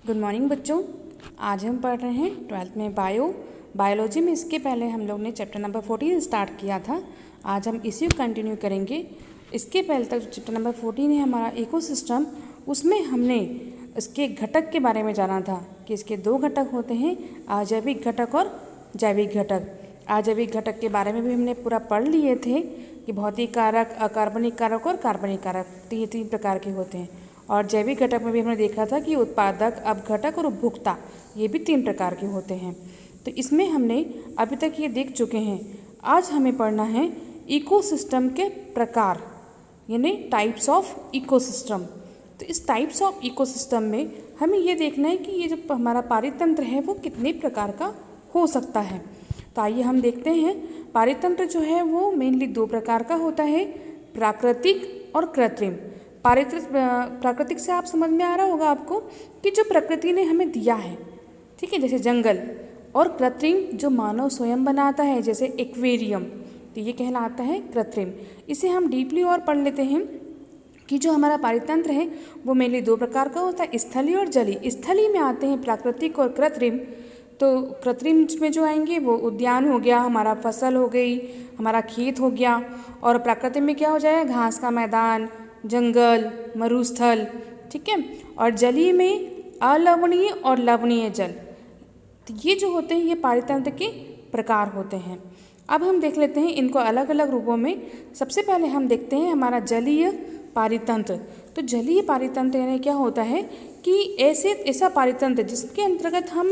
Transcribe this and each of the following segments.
Good morning बच्चों। आज हम पढ़ रहे हैं 12th में बायोलॉजी में। इसके पहले हम लोग ने चैप्टर नंबर 14 स्टार्ट किया था। आज हम इसी को कंटिन्यू करेंगे। इसके पहले तक चैप्टर नंबर 14 है हमारा इकोसिस्टम, उसमें हमने इसके घटक के बारे में जाना था कि इसके दो घटक होते हैं, अजैविक घटक और जैविक घटक। अजैविक घटक के बारे में भी हमने पूरा पढ़ लिए थे कि भौतिक कारक, अकार्बनिक कारक और कार्बनिक कारक, तो ये तीन प्रकार के होते हैं। और जैविक घटक में भी हमने देखा था कि उत्पादक, अपघटक और उपभोक्ता, ये भी तीन प्रकार के होते हैं। तो इसमें हमने अभी तक ये देख चुके हैं। आज हमें पढ़ना है इकोसिस्टम के प्रकार, यानी टाइप्स ऑफ इकोसिस्टम। तो इस टाइप्स ऑफ इकोसिस्टम में हमें ये देखना है कि ये जो हमारा पारितंत्र है वो कितने प्रकार का हो सकता है। तो आइए हम देखते हैं। पारितंत्र जो है वो मेनली दो प्रकार का होता है, प्राकृतिक और कृत्रिम। प्राकृतिक से आप समझ में आ रहा होगा आपको कि जो प्रकृति ने हमें दिया है, ठीक है, जैसे जंगल। और कृत्रिम जो मानव स्वयं बनाता है, जैसे एक्वेरियम, तो ये कहलाता है कृत्रिम। इसे हम डीपली और पढ़ लेते हैं कि जो हमारा पारितंत्र है वो मेनली दो प्रकार का होता है, स्थलीय और जलीय। स्थलीय में आते हैं प्राकृतिक और कृत्रिम। तो कृत्रिम में जो आएंगे वो उद्यान हो गया, हमारा फसल हो गई, हमारा खेत हो गया। और प्राकृतिक में क्या हो जाएगा, घास का मैदान, जंगल, मरुस्थल, ठीक है। और जलीय में अलवणीय और लवणीय जल। तो ये जो होते हैं ये पारितंत्र के प्रकार होते हैं। अब हम देख लेते हैं इनको अलग अलग रूपों में। सबसे पहले हम देखते हैं हमारा जलीय पारितंत्र। तो जलीय पारितंत्र यानी क्या होता है कि ऐसा पारितंत्र जिसके अंतर्गत हम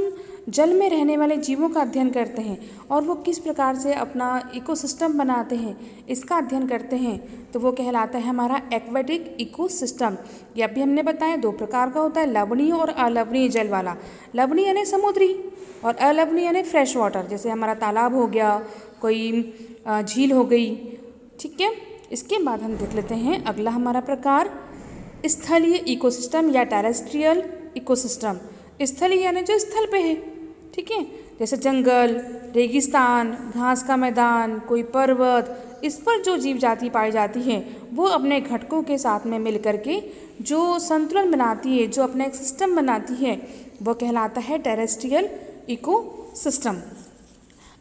जल में रहने वाले जीवों का अध्ययन करते हैं और वो किस प्रकार से अपना इकोसिस्टम बनाते हैं, इसका अध्ययन करते हैं। तो वो कहलाता है हमारा एक्वेटिक इकोसिस्टम। ये अभी हमने बताया दो प्रकार का होता है, लवणीय और अलवणीय जल वाला। लवणीय यानी समुद्री और अलवणीय यानी फ्रेश वाटर, जैसे हमारा तालाब हो गया, कोई झील हो गई, ठीक है। इसके बाद हम देख लेते हैं अगला हमारा प्रकार, स्थलीय इकोसिस्टम या टेरेस्ट्रियल इकोसिस्टम। स्थलीय यानी जो स्थल पे है, ठीक है, जैसे जंगल, रेगिस्तान, घास का मैदान, कोई पर्वत, इस पर जो जीव जाति पाई जाती है वो अपने घटकों के साथ में मिल करके जो संतुलन बनाती है, जो अपना एक सिस्टम बनाती है, वो कहलाता है टेरेस्ट्रियल इकोसिस्टम।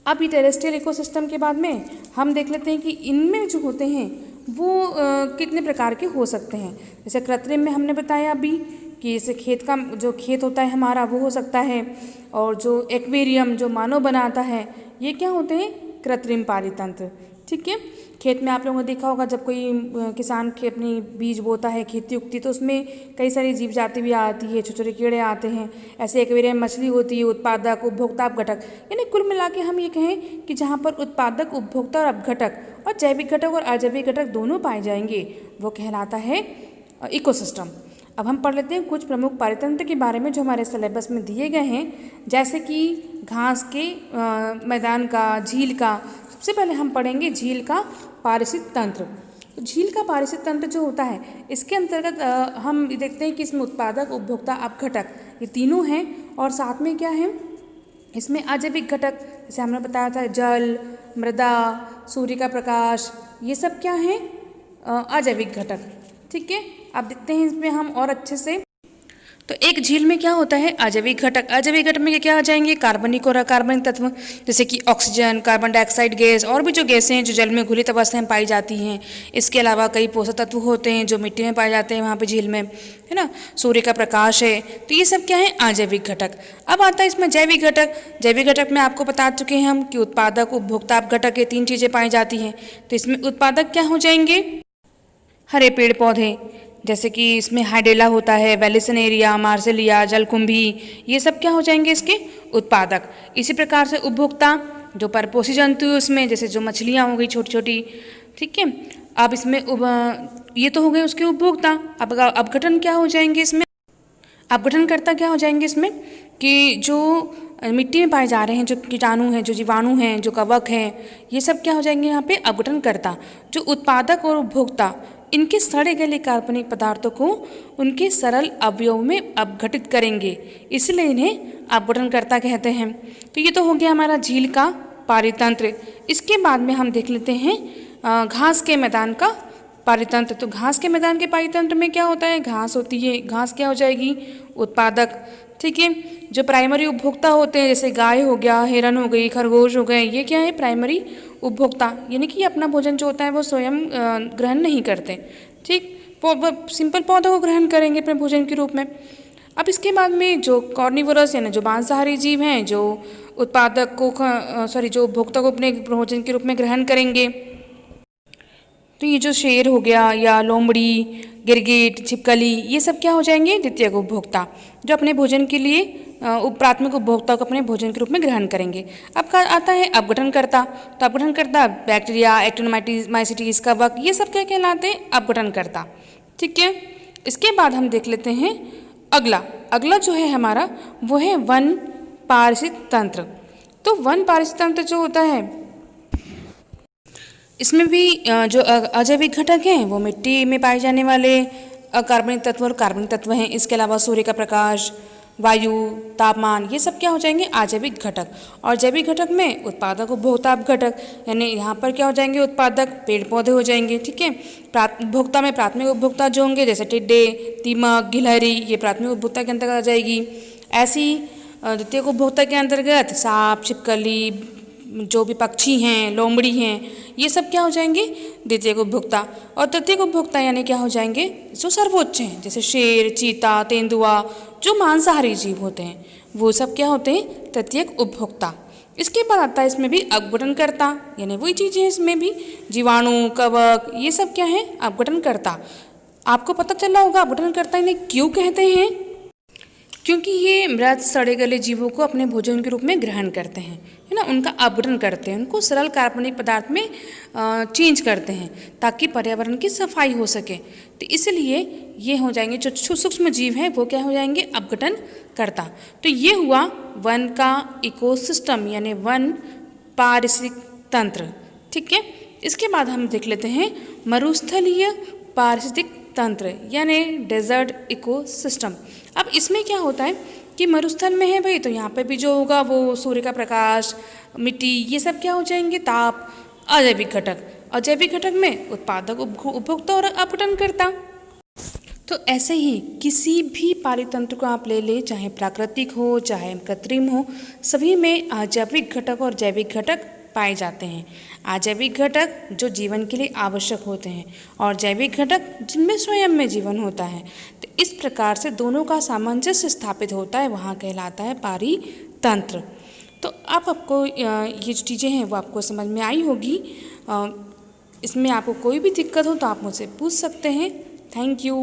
अब ये टेरेस्ट्रियल इकोसिस्टम के बाद में हम देख लेते हैं कि इनमें जो होते हैं वो कितने प्रकार के हो सकते हैं। जैसे कृत्रिम में हमने बताया अभी कि जैसे खेत का जो खेत होता है हमारा वो हो सकता है। और जो एक्वेरियम जो मानव बनाता है, ये क्या होते हैं, कृत्रिम पारितंत्र, ठीक है। खेत में आप लोगों ने देखा होगा जब कोई किसान के अपनी बीज बोता है, खेती उगती, तो उसमें कई सारी जीव जाति भी आती है, छोटे छोटे कीड़े आते हैं। ऐसे एक्वेरियम में मछली होती है, उत्पादक, उपभोक्ता, अपघटक। यानी कुल मिला के हम ये कहें कि जहाँ पर उत्पादक, उपभोक्ता और अपघटक और जैविक घटक और अजैविक घटक दोनों पाए जाएंगे, वो कहलाता है इकोसिस्टम। अब हम पढ़ लेते हैं कुछ प्रमुख पारितंत्र के बारे में जो हमारे सिलेबस में दिए गए हैं, जैसे कि घास के मैदान का, झील का। सबसे पहले हम पढ़ेंगे झील का पारिस्थितिक तंत्र। तो झील का पारिस्थितिक तंत्र जो होता है, इसके अंतर्गत हम देखते हैं कि इसमें उत्पादक, उपभोक्ता, अपघटक, ये तीनों हैं। और साथ में क्या है, इसमें अजैविक घटक, जैसे हमने बताया था जल, मृदा, सूर्य का प्रकाश, ये सब क्या हैं, अजैविक घटक, ठीक है। अब देखते हैं इसमें हम और अच्छे से। तो एक झील में क्या होता है, अजैविक घटक। अजैविक घटक में क्या आ जाएंगे, कार्बनिक और अकार्बनिक तत्व, जैसे कि ऑक्सीजन, कार्बन डाइऑक्साइड गैस और भी जो गैसें हैं जो जल में घुलित अवस्था में पाई जाती हैं। इसके अलावा कई पोषक तत्व होते हैं जो मिट्टी में पाए जाते हैं वहाँ पे झील में, है ना। सूर्य का प्रकाश है, तो ये सब क्या है, अजैविक घटक। अब आता है इसमें जैविक घटक। जैविक घटक में आपको बता चुके हैं हम कि उत्पादक, उपभोक्ता, अपघटक, ये तीन चीज़ें पाई जाती हैं। तो इसमें उत्पादक क्या हो जाएंगे, हरे पेड़ पौधे, जैसे कि इसमें हाइडेला होता है, वेलिसनेरिया, मार्सेलिया, जलकुंभी, ये सब क्या हो जाएंगे इसके उत्पादक। इसी प्रकार से उपभोक्ता जो परपोषी जंतु है उसमें, जैसे जो मछलियाँ हो गई छोटी छोटी, ठीक है। अब इसमें ये तो हो गए उसके उपभोक्ता। अब अपघटन क्या हो जाएंगे इसमें, अपघटनकर्ता क्या हो जाएंगे इसमें कि जो मिट्टी में पाए जा रहे हैं जो कीटाणु हैं, जो जीवाणु हैं, जो कवक हैं, ये सब क्या हो जाएंगे यहाँ पे अपघटनकर्ता। जो उत्पादक और उपभोक्ता, इनके सड़े गले कार्बनिक पदार्थों को उनके सरल अवयव में अपघटित करेंगे, इसलिए इन्हें अपघटनकर्ता कहते हैं। तो ये तो हो गया हमारा झील का पारितंत्र। इसके बाद में हम देख लेते हैं घास के मैदान का पारितंत्र, तो घास के मैदान के पारितंत्र में क्या होता है, घास होती है, घास क्या हो जाएगी, उत्पादक। ठीक है, जो प्राइमरी उपभोक्ता होते हैं जैसे गाय हो गया, हिरन हो गई, खरगोश हो गए, ये क्या है, प्राइमरी उपभोक्ता, यानी कि अपना भोजन जो होता है वो स्वयं ग्रहण नहीं करते। ठीक, सिंपल पौधों को ग्रहण करेंगे अपने भोजन के रूप में। अब इसके बाद में जो कॉर्निवोरस यानी जो मांसाहारी जीव हैं, जो उत्पादक को जो उपभोक्ता को अपने भोजन के रूप में ग्रहण करेंगे, तो ये जो शेर हो गया या लोमड़ी, गिरगिट, छिपकली, ये सब क्या हो जाएंगे, द्वितीयक उपभोक्ता, जो अपने भोजन के लिए प्राथमिक उपभोक्ता को अपने भोजन के रूप में ग्रहण करेंगे। अब आता है अपघटनकर्ता, तो अपघटनकर्ता बैक्टीरिया, एक्टिनोमाइसीटीज, कवक, ये सब क्या कहलाते हैं, अपघटनकर्ता। ठीक है, इसके बाद हम देख लेते हैं अगला जो है हमारा वो है वन पारिस्थितिक तंत्र। तो वन पारिस्थितिक तंत्र जो होता है, इसमें भी जो अजैविक घटक हैं वो मिट्टी में पाए जाने वाले अकार्बनिक तत्व और कार्बनिक तत्व हैं। इसके अलावा सूर्य का प्रकाश, वायु, तापमान, ये सब क्या हो जाएंगे, अजैविक घटक। और जैविक घटक में उत्पादक उपभोक्ता घटक, यानी यहाँ पर क्या हो जाएंगे, उत्पादक पेड़ पौधे हो जाएंगे। ठीक है, उपभोक्ता में प्राथमिक उपभोक्ता जो होंगे जैसे टिड्डे, दीमक, गिलहरी, ये प्राथमिक उपभोक्ता के अंतर्गत आ जाएगी। ऐसी द्वितीयक उपभोक्ता के अंतर्गत सांप, छिपकली, जो भी पक्षी हैं, लोमड़ी हैं, ये सब क्या हो जाएंगे, द्वितीयक उपभोक्ता। और तृतीयक उपभोक्ता यानी क्या हो जाएंगे, जो सर्वोच्च हैं, जैसे शेर, चीता, तेंदुआ, जो मांसाहारी जीव होते हैं, वो सब क्या होते हैं, तृतीयक उपभोक्ता। इसके बाद आता है इसमें भी अपघटनकर्ता, यानी वही चीज़ें, इसमें भी जीवाणु, कवक, ये सब क्या है, अपघटनकर्ता। आपको पता चला होगा अपघटनकर्ता इन्हें क्यों कहते हैं, क्योंकि ये मृत सड़े गले जीवों को अपने भोजन के रूप में ग्रहण करते हैं, है ना, उनका अपघटन करते हैं, उनको सरल कार्बनिक पदार्थ में चेंज करते हैं ताकि पर्यावरण की सफाई हो सके। तो इसलिए ये हो जाएंगे जो सूक्ष्म जीव हैं वो क्या हो जाएंगे, अपघटन करता। तो ये हुआ वन का इकोसिस्टम यानी वन पारिस्थितिक तंत्र। ठीक है, इसके बाद हम देख लेते हैं मरुस्थलीय पारिस्थितिक तंत्र यानी डेजर्ट इकोसिस्टम। अब इसमें क्या होता है कि मरुस्थल में है भाई, तो यहाँ पे भी जो होगा वो सूर्य का प्रकाश, मिट्टी, ये सब क्या हो जाएंगे, ताप, अजैविक घटक। अजैविक घटक में उत्पादक, उपभोक्ता और अपघटनकर्ता। तो ऐसे ही किसी भी पारितंत्र को आप ले लें, चाहे प्राकृतिक हो चाहे कृत्रिम हो, सभी में अजैविक घटक और जैविक घटक पाए जाते हैं। अजैविक घटक जो जीवन के लिए आवश्यक होते हैं और जैविक घटक जिनमें स्वयं में जीवन होता है। तो इस प्रकार से दोनों का सामंजस्य स्थापित होता है, वहाँ कहलाता है पारितंत्र। तो आपको ये जो चीज़ें हैं वो आपको समझ में आई होगी। इसमें आपको कोई भी दिक्कत हो तो आप मुझसे पूछ सकते हैं। Thank you.